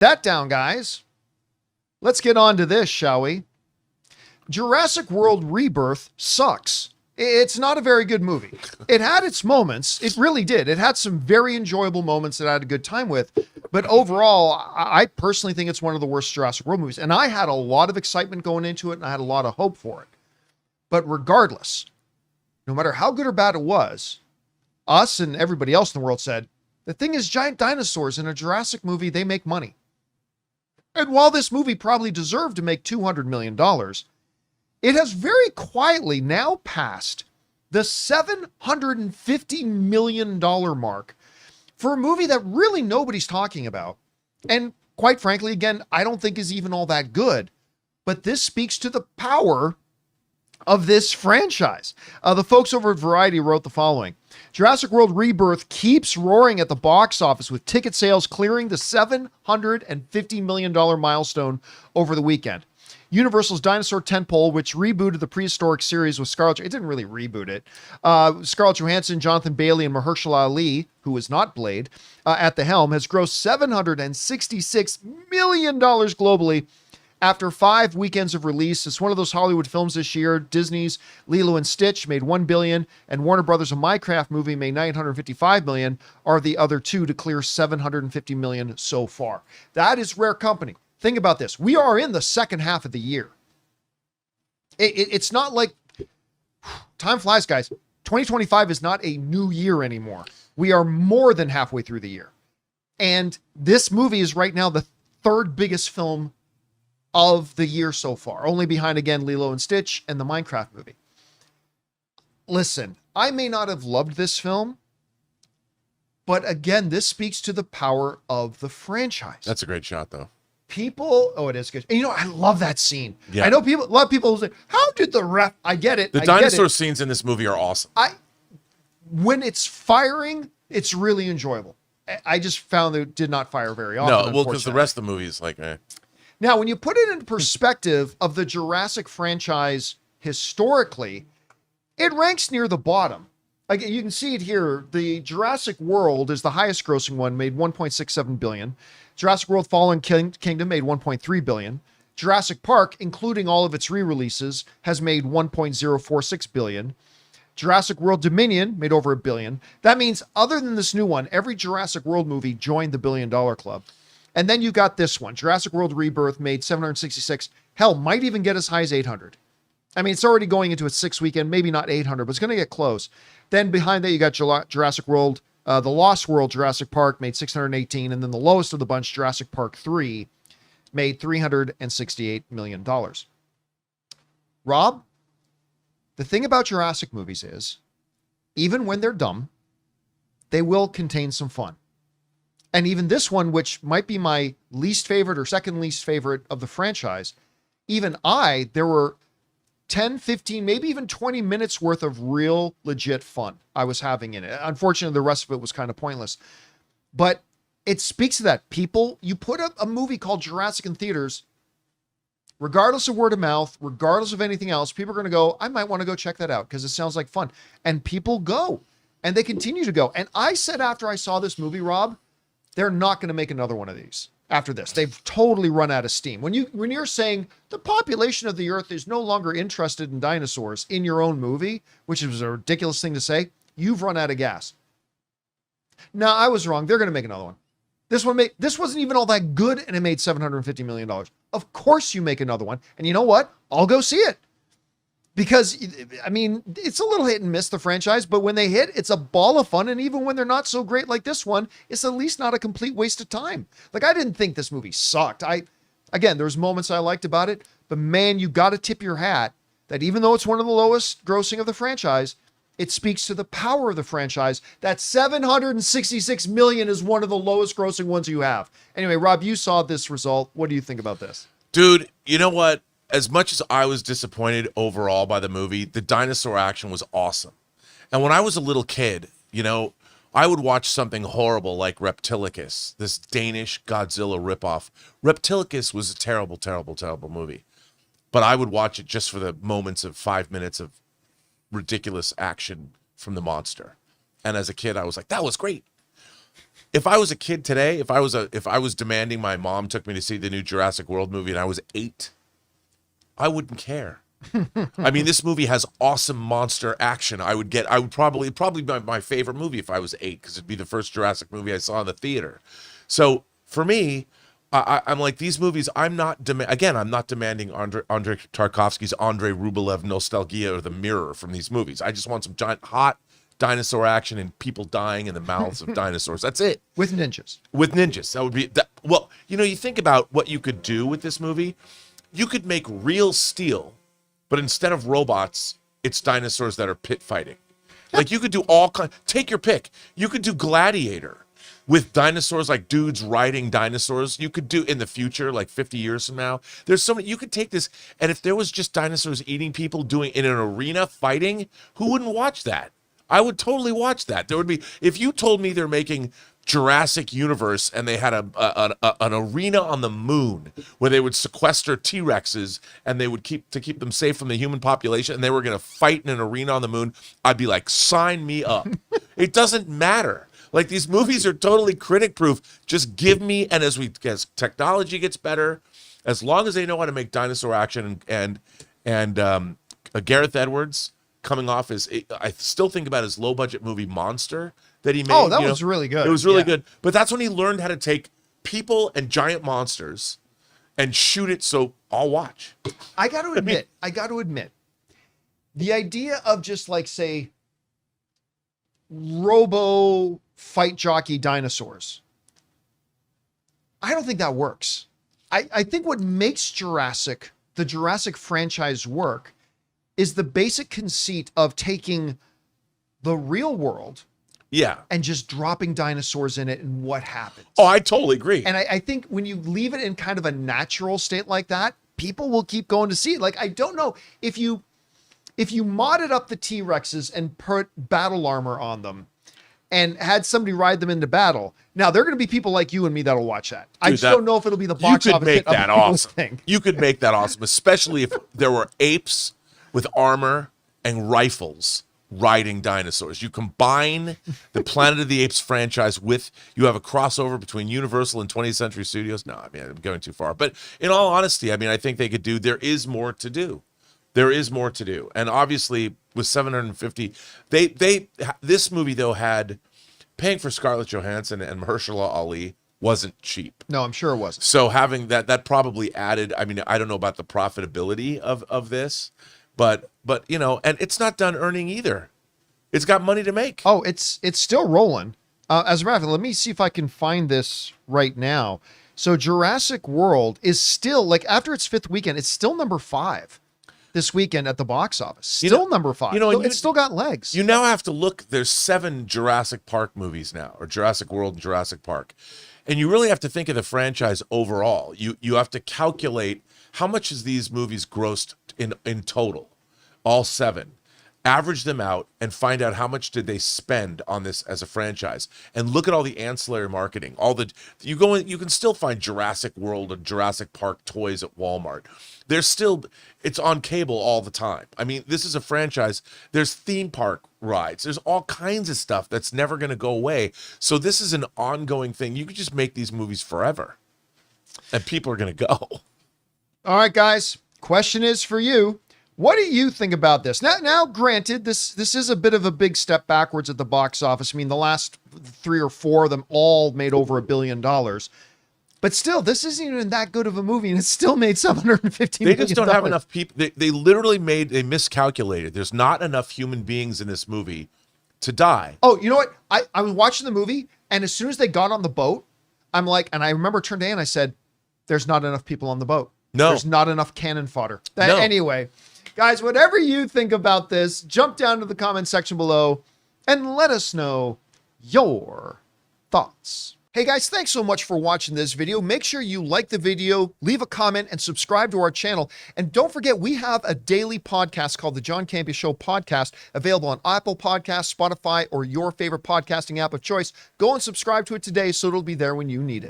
That down, guys. Let's get on to this, shall we? Jurassic World Rebirth sucks. It's not a very good movie. It had its moments. It really did. It had some very enjoyable moments that I had a good time with. But overall, I personally think it's one of the worst Jurassic World movies. And I had a lot of excitement going into it, and I had a lot of hope for it. But regardless, no matter how good or bad it was, us and everybody else in the world said, the thing is, giant dinosaurs in a Jurassic movie, they make money. And while this movie probably deserved to make $200 million, it has very quietly now passed the $750 million mark for a movie that really nobody's talking about. And quite frankly, again, I don't think is even all that good. But this speaks to the power of this franchise. The folks over at Variety wrote the following. Jurassic World Rebirth keeps roaring at the box office with ticket sales clearing the $750 million milestone over the weekend. Universal's Dinosaur tentpole, which rebooted the prehistoric series with Scarlett, it didn't really reboot it. Scarlett Johansson, Jonathan Bailey, and Mahershala Ali, who is not Blade, at the helm, has grossed $766 million globally after 5 weekends of release. It's one of those Hollywood films this year. Disney's Lilo and Stitch made $1 billion, and Warner Brothers' A Minecraft movie made $955 million, are the other two to clear $750 million so far. That is rare company. Think about this. We are in the second half of the year. It's not like time flies, guys. 2025 is not a new year anymore. We are more than halfway through the year. And this movie is right now the third biggest film of the year so far, only behind, again, Lilo and Stitch and the Minecraft movie. Listen, I may not have loved this film, but again, this speaks to the power of the franchise. That's a great shot, though. People, it is good. And you know, I love that scene. Yeah. I know a lot of people say, how did the ref, I get it. The dinosaur scenes in this movie are awesome. When it's firing, it's really enjoyable. I just found that it did not fire very often. No, well, because the rest of the movie is like, eh. Now, when you put it in perspective of the Jurassic franchise historically, it ranks near the bottom. Like, you can see it here. The Jurassic World is the highest grossing one, made $1.67 billion. Jurassic World Fallen Kingdom made $1.3 billion. Jurassic Park, including all of its re-releases, has made $1.046 billion. Jurassic World Dominion made over $1 billion. That means, other than this new one, every Jurassic World movie joined the $1 billion club. And then you got this one. Jurassic World Rebirth made 766. Hell, might even get as high as 800. I mean, it's already going into its 6th weekend, maybe not 800, but it's going to get close. Then behind that, you got Jurassic World, The Lost World, Jurassic Park made 618. And then the lowest of the bunch, Jurassic Park 3, made $368 million. Rob, the thing about Jurassic movies is, even when they're dumb, they will contain some fun. And even this one, which might be my least favorite or second least favorite of the franchise, even there were 10, 15, maybe even 20 minutes worth of real legit fun I was having in it. Unfortunately, the rest of it was kind of pointless. But it speaks to that. People, you put up a movie called Jurassic in theaters, regardless of word of mouth, regardless of anything else, people are going to go, I might want to go check that out because it sounds like fun. And people go. And they continue to go. And I said after I saw this movie, Rob, they're not going to make another one of these after this. They've totally run out of steam. When you're saying the population of the earth is no longer interested in dinosaurs in your own movie, which is a ridiculous thing to say, you've run out of gas. No, I was wrong. They're going to make another one. This wasn't even all that good, and it made $750 million. Of course you make another one. And you know what? I'll go see it. Because, I mean, it's a little hit and miss, the franchise, but when they hit, it's a ball of fun. And even when they're not so great like this one, it's at least not a complete waste of time. Like, I didn't think this movie sucked. Again, there's moments I liked about it, but man, you got to tip your hat that even though it's one of the lowest grossing of the franchise, it speaks to the power of the franchise. That $766 million is one of the lowest grossing ones you have. Anyway, Rob, you saw this result. What do you think about this? Dude, you know what? As much as I was disappointed overall by the movie, the dinosaur action was awesome. And when I was a little kid, you know, I would watch something horrible like Reptilicus, this Danish Godzilla ripoff. Reptilicus was a terrible, terrible, terrible movie. But I would watch it just for the moments of 5 minutes of ridiculous action from the monster. And as a kid, I was like, that was great. if I was a kid today, if I was demanding my mom took me to see the new Jurassic World movie and I was 8, I wouldn't care. I mean, this movie has awesome monster action. I would probably be my favorite movie if I was 8, because it'd be the first Jurassic movie I saw in the theater. So for me, I'm like, these movies, I'm not demanding Andrei Tarkovsky's Andrei Rublev nostalgia or The Mirror from these movies. I just want some giant hot dinosaur action and people dying in the mouths of dinosaurs. That's it. With ninjas. With ninjas. That would be that. Well, you think about what you could do with this movie. You could make real steel, but instead of robots, it's dinosaurs that are pit fighting. Like, you could do take your pick. You could do Gladiator with dinosaurs, like dudes riding dinosaurs. You could do in the future, like 50 years from now. There's so many, you could take this, and if there was just dinosaurs eating people doing in an arena fighting, who wouldn't watch that? I would totally watch that. There would be, if you told me they're making Jurassic Universe and they had an arena on the moon where they would sequester T-Rexes and they would keep them safe from the human population, and they were going to fight in an arena on the moon, I'd be like, sign me up. It doesn't matter. Like, these movies are totally critic proof. Just give me, and as technology gets better, as long as they know how to make dinosaur action, and Gareth Edwards coming off I still think about his low budget movie Monster that he made. Oh, that was really good. It was really good. But that's when he learned how to take people and giant monsters and shoot it. So I'll watch. I got to admit, the idea of just, like, say, robo fight jockey dinosaurs, I don't think that works. I think what makes the Jurassic franchise work is the basic conceit of taking the real world, and just dropping dinosaurs in it and what happens. Oh, I totally agree. And I think when you leave it in kind of a natural state like that, people will keep going to see it. Like, I don't know if you modded up the T-Rexes and put battle armor on them and had somebody ride them into battle. Now, there are going to be people like you and me that'll watch that. I just don't know if it'll be the box office hit of people's thing. You could make that awesome, especially if there were apes with armor and rifles riding dinosaurs. You combine the Planet of the Apes franchise you have a crossover between Universal and 20th Century Studios. No, I mean, I'm going too far. But in all honesty, I mean, I think they could there is more to do. There is more to do. And obviously, with 750, this movie, though, had paying for Scarlett Johansson and Mahershala Ali wasn't cheap. No, I'm sure it wasn't. So having that probably added, I mean, I don't know about the profitability of this, but and it's not done earning either. It's got money to make. Oh, it's still rolling. As a matter of fact, let me see if I can find this right now. So Jurassic World is still, like, after its 5th weekend, it's still number 5 this weekend at the box office. Still number 5. It's still got legs. You now have to look, there's 7 Jurassic Park movies now, or Jurassic World and Jurassic Park. And you really have to think of the franchise overall. You have to calculate how much has these movies grossed in total, all 7. Average them out and find out how much did they spend on this as a franchise, and look at all the ancillary marketing. You can still find Jurassic World and Jurassic Park toys at Walmart. It's on cable all the time. I mean, this is a franchise. There's theme park rides. There's all kinds of stuff that's never going to go away. So this is an ongoing thing. You could just make these movies forever, and people are going to go. All right, guys. Question is for you. What do you think about this? Now, granted, this is a bit of a big step backwards at the box office. I mean, the last 3 or 4 of them all made over $1 billion. But still, this isn't even that good of a movie, and it still made $750 million. They just don't have enough people. They literally they miscalculated. There's not enough human beings in this movie to die. Oh, you know what? I was watching the movie, and as soon as they got on the boat, I'm like, and I remember turning to Ann, I said, there's not enough people on the boat. No. There's not enough cannon fodder. No. Anyway, guys, whatever you think about this, jump down to the comment section below and let us know your thoughts. Hey guys, thanks so much for watching this video. Make sure you like the video, leave a comment, and subscribe to our channel. And don't forget, we have a daily podcast called the John Campea Show podcast, available on Apple Podcasts, Spotify, or your favorite podcasting app of choice. Go and subscribe to it today so it'll be there when you need it.